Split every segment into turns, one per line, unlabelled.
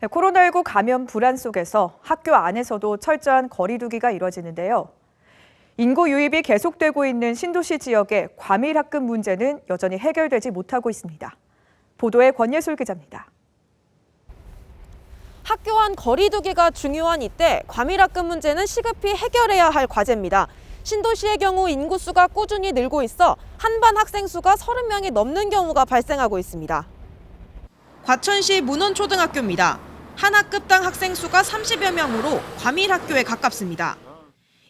코로나19 감염 불안 속에서 학교 안에서도 철저한 거리 두기가 이뤄지는데요. 인구 유입이 계속되고 있는 신도시 지역의 과밀 학급 문제는 여전히 해결되지 못하고 있습니다. 보도에 권예술 기자입니다.
학교 안 거리 두기가 중요한 이때 과밀 학급 문제는 시급히 해결해야 할 과제입니다. 신도시의 경우 인구수가 꾸준히 늘고 있어 한 반 학생 수가 30명이 넘는 경우가 발생하고 있습니다. 과천시 문원초등학교입니다. 한 학급당 학생 수가 30여 명으로 과밀 학교에 가깝습니다.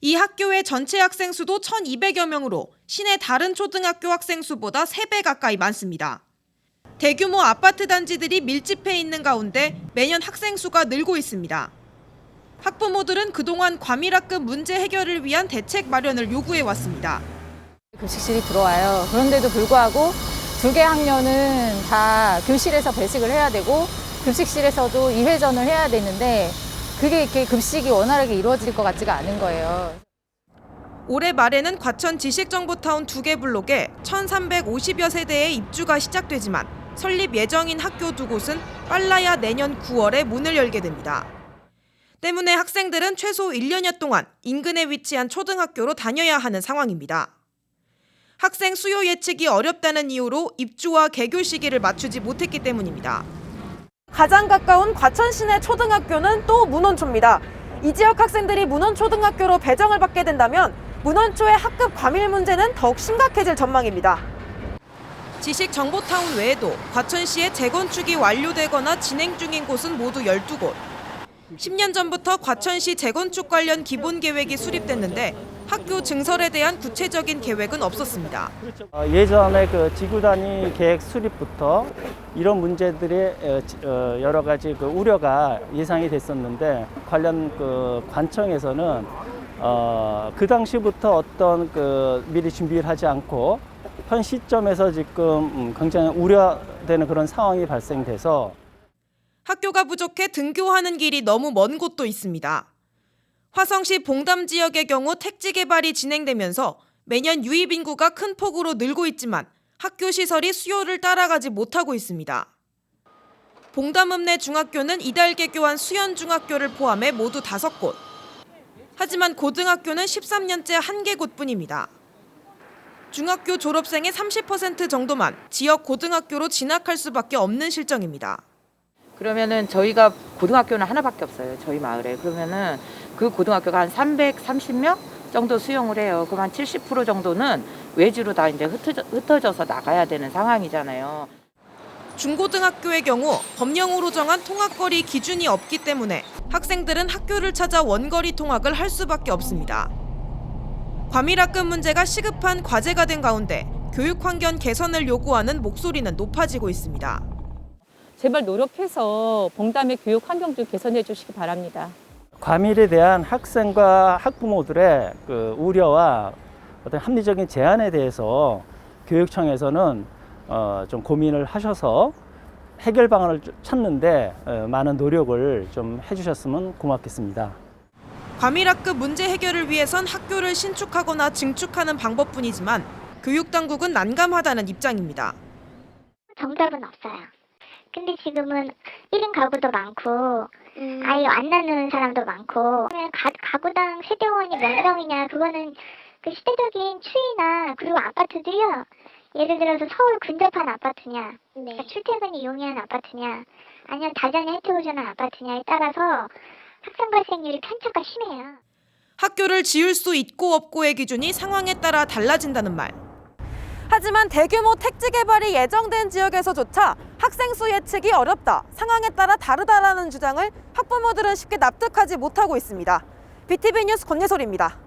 이 학교의 전체 학생 수도 1,200여 명으로 시내 다른 초등학교 학생 수보다 3배 가까이 많습니다. 대규모 아파트 단지들이 밀집해 있는 가운데 매년 학생 수가 늘고 있습니다. 학부모들은 그동안 과밀 학급 문제 해결을 위한 대책 마련을 요구해 왔습니다.
급식실이 들어와요. 그런데도 불구하고 2개 학년은 다 교실에서 배식을 해야 되고 급식실에서도 2회전을 해야 되는데 그게 이렇게 급식이 원활하게 이루어질 것 같지가 않은 거예요.
올해 말에는 과천 지식정보타운 2개 블록에 1,350여 세대의 입주가 시작되지만 설립 예정인 학교 2곳은 빨라야 내년 9월에 문을 열게 됩니다. 때문에 학생들은 최소 1년여 동안 인근에 위치한 초등학교로 다녀야 하는 상황입니다. 학생 수요 예측이 어렵다는 이유로 입주와 개교 시기를 맞추지 못했기 때문입니다. 가장 가까운 과천 시내 초등학교는 또 문원초입니다. 이 지역 학생들이 문원초등학교로 배정을 받게 된다면 문원초의 학급 과밀 문제는 더욱 심각해질 전망입니다. 지식정보타운 외에도 과천시의 재건축이 완료되거나 진행 중인 곳은 모두 12곳. 10년 전부터 과천시 재건축 관련 기본 계획이 수립됐는데 학교 증설에 대한 구체적인 계획은 없었습니다.
예전에 그 지구 단위 계획 수립부터 이런 문제들이 여러 가지 그 우려가 예상이 됐었는데 관련 그 관청에서는 그 당시부터 어떤 그 미리 준비를 하지 않고 현 시점에서 지금 굉장히 우려되는 그런 상황이 발생돼서
학교가 부족해 등교하는 길이 너무 먼 곳도 있습니다. 화성시 봉담 지역의 경우 택지 개발이 진행되면서 매년 유입 인구가 큰 폭으로 늘고 있지만 학교 시설이 수요를 따라가지 못하고 있습니다. 봉담읍내 중학교는 이달 개교한 수연중학교를 포함해 모두 5곳. 하지만 고등학교는 13년째 1개곳뿐입니다. 중학교 졸업생의 30% 정도만 지역 고등학교로 진학할 수밖에 없는 실정입니다.
그러면은 저희가 고등학교는 하나밖에 없어요. 저희 마을에. 그러면은 그 고등학교가 한 330명 정도 수용을 해요. 그럼 한 70% 정도는 외주로 다 이제 흩어져서 나가야 되는 상황이잖아요.
중고등학교의 경우 법령으로 정한 통학거리 기준이 없기 때문에 학생들은 학교를 찾아 원거리 통학을 할 수밖에 없습니다. 과밀 학급 문제가 시급한 과제가 된 가운데 교육 환경 개선을 요구하는 목소리는 높아지고 있습니다.
제발 노력해서 봉담의 교육 환경 좀 개선해 주시기 바랍니다.
과밀에 대한 학생과 학부모들의 그 우려와 어떤 합리적인 제안에 대해서 교육청에서는 좀 고민을 하셔서 해결 방안을 찾는데 많은 노력을 좀 해주셨으면 고맙겠습니다.
과밀 학급 문제 해결을 위해선 학교를 신축하거나 증축하는 방법뿐이지만 교육당국은 난감하다는 입장입니다.
정답은 없어요. 근데 지금은 1인 가구도 많고 아예 안 낳는 사람도 많고 가구당 세대원이 몇 명이냐 그거는 그 시대적인 추이나 그리고 아파트들이요. 예를 들어서 서울 근접한 아파트냐 그러니까 출퇴근이 용이한 아파트냐 아니면 다자녀 혜택을 주는 아파트냐에 따라서 학생 발생률이 편차가 심해요.
학교를 지을 수 있고 없고의 기준이 상황에 따라 달라진다는 말. 하지만 대규모 택지 개발이 예정된 지역에서조차 학생 수 예측이 어렵다, 상황에 따라 다르다라는 주장을 학부모들은 쉽게 납득하지 못하고 있습니다. BTV 뉴스 권예솔입니다.